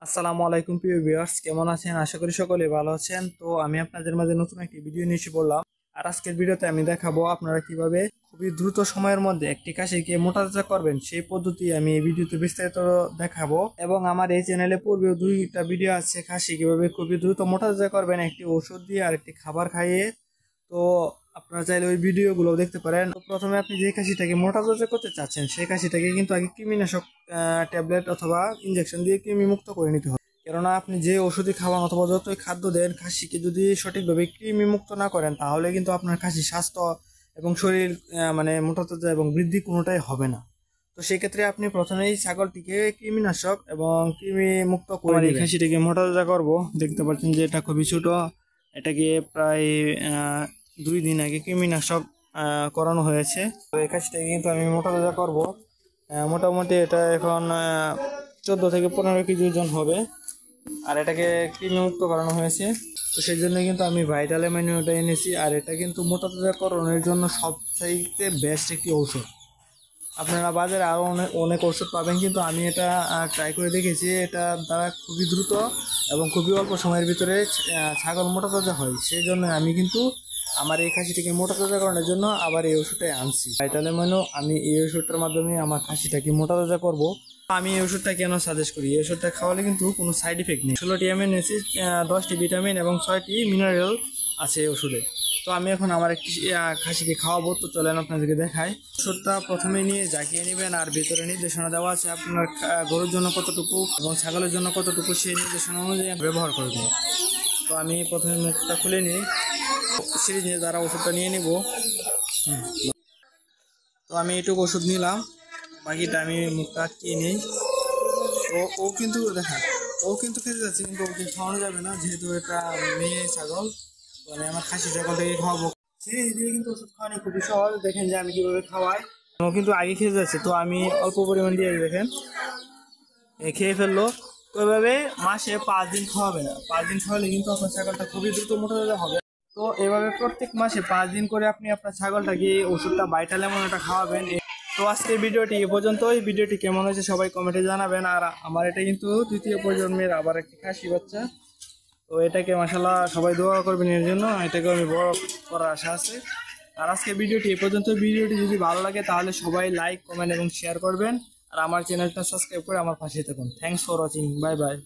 আসসালামু আলাইকুম প্রিয় ভিউয়ার্স, কেমন আছেন? আশা করি সকলে ভালো আছেন। তো আমি আপনাদের মাঝে নতুন একটি ভিডিও নিয়ে এসে পড়লাম। আর আজকের ভিডিওতে আমি দেখাবো আপনারা কিভাবে খুবই দ্রুত সময়ের মধ্যে একটি খাসিকে মোটাতাজা করবেন, সেই পদ্ধতি আমি এই ভিডিওতে বিস্তারিত দেখাবো। এবং আমার এই চ্যানেলে পূর্বেও দুইটা ভিডিও আছে খাসি কিভাবে খুবই দ্রুত মোটাতাজা করবেন একটি ওষুধ দিয়ে আর একটি খাবার খাইয়ে। তো আপনারা চাইলে ওই ভিডিওগুলো দেখতে পারেন। তো প্রথমে আপনি যে খাসিটাকে মোটাতাজা করতে চাচ্ছেন সেই খাসিটাকে কিন্তু আগে কৃমিনাশক ট্যাবলেট অথবা ইনজেকশন দিয়ে কৃমি মুক্ত করে নিতে হবে। কেননা আপনি যে ওষুধই খাওয়ান অথবা যতই খাদ্য দেন, খাসিকে যদি সঠিকভাবে কৃমি মুক্ত না করেন তাহলে কিন্তু আপনার খাসির স্বাস্থ্য এবং শরীর মানে মোটাতাজা এবং বৃদ্ধি কোনোটাই হবে না। তো সেক্ষেত্রে আপনি প্রথমেই ছাগলটিকে কৃমিনাশক এবং কৃমি মুক্ত করে এই খাসিটিকে মোটাতাজা করব। দেখতে পাচ্ছেন যে এটা খুবই ছোট, এটাকে প্রায় 2 দিন আগে কৃমিনাশক করানো হয়েছে। তো এই খাসিটাকে কিন্তু আমি মোটাতাজা করব। মোটামুটি এটা এখন 14 থেকে 15 কেজি ওজন হবে। আর এটাকে কৃমিমুক্ত করানো হয়েছে, তো সেই জন্য কিন্তু আমি ভাইটাল অ্যামাইনোটা এনেছি। আর এটা কিন্তু মোটাতাজাকরণের জন্য সবচাইতে বেস্ট একটি ঔষধ। আপনারা বাজারে আরও অনেক অনেক ওষুধ পাবেন, কিন্তু আমি এটা ট্রাই করে দেখেছি। এটা দ্বারা খুবই দ্রুত এবং খুবই অল্প সময়ের ভিতরে ছাগল মোটাতাজা হয়। সেই জন্য আমি কিন্তু আমার এই খাসিটাকে মোটাতাজা করানোর জন্য আবার এই ওষুধটাই আনছি ভাইটাল অ্যামাইনো। আমি এই ওষুধটার মাধ্যমে আমার খাসিটাকে মোটাতাজা করব। আমি এই ওষুধটা কেন সাজেস্ট করি, এই ওষুধটা খাওয়ালে কিন্তু কোনো সাইড ইফেক্ট নেই। 16টি অ্যামিনো অ্যাসিড, 10টি ভিটামিন এবং 6টি মিনারেল আছে এই ওষুধে। তো আমি এখন আমার একটি খাসিকে খাওয়াবো। তো চলেন আপনাদেরকে দেখাই। ওষুধটা প্রথমে নিয়ে জাকিয়ে নেবেন, আর ভিতরে নির্দেশনা দেওয়া আছে আপনার গরুর জন্য কতটুকু এবং ছাগলের জন্য কতটুকু, সেই নির্দেশনা অনুযায়ী ব্যবহার করবেন। তো আমি প্রথমে মুখটা খুলে নিই, সিরিজ নিয়ে দ্বারা ওষুধটা নিয়ে নিব। তো আমি এটুকু ওষুধ নিলাম, বাকিটা আমি মুখটা আটকিয়ে নিই। তো ও কিন্তু খেতে যাচ্ছে, কিন্তু ওকে খাওয়ানো যাবে না, যেহেতু এটা মেয়ে ছাগল। মানে আমার খাসি ছাগলটাকে খাওয়াবো। সিরিজ দিয়ে কিন্তু ওষুধ খাওয়ানো খুবই সহজ। দেখেন যে আমি কিভাবে খাওয়াই। ও কিন্তু আগে খেতে যাচ্ছে, তো আমি অল্প পরিমাণ দিয়ে দেখেন খেয়ে ফেললো। তো এভাবে মাসে 5 দিন খাওয়াবে না। 5 দিন খাওয়ালে কিন্তু আপনার ছাগলটা খুবই দ্রুত মোটা হবে। তো এভাবে প্রত্যেক মাসে 5 দিন করে আপনি আপনার ছাগলটাকে ওষুধটা ভাইটাল অ্যামাইনোটা খাওয়াবেন। তো আজকের ভিডিওটি এ পর্যন্তই। ভিডিওটি কেমন হয়েছে সবাই কমেন্টে জানাবেন। আর আমার এটা কিন্তু তৃতীয় প্রজন্মের আবার একটি খাসি বাচ্চা। তো এটাকে মাশাআল্লাহ সবাই দোয়া করবেন এর জন্য, এটাকে আমি বড় করার আশা আছে। আর আজকের ভিডিওটি এ পর্যন্ত। ভিডিওটি যদি ভালো লাগে তাহলে সবাই লাইক, কমেন্ট এবং শেয়ার করবেন। আর আমার চ্যানেলটা সাবস্ক্রাইব করে আমার পাশে থাকুন। Thanks for watching. Bye bye.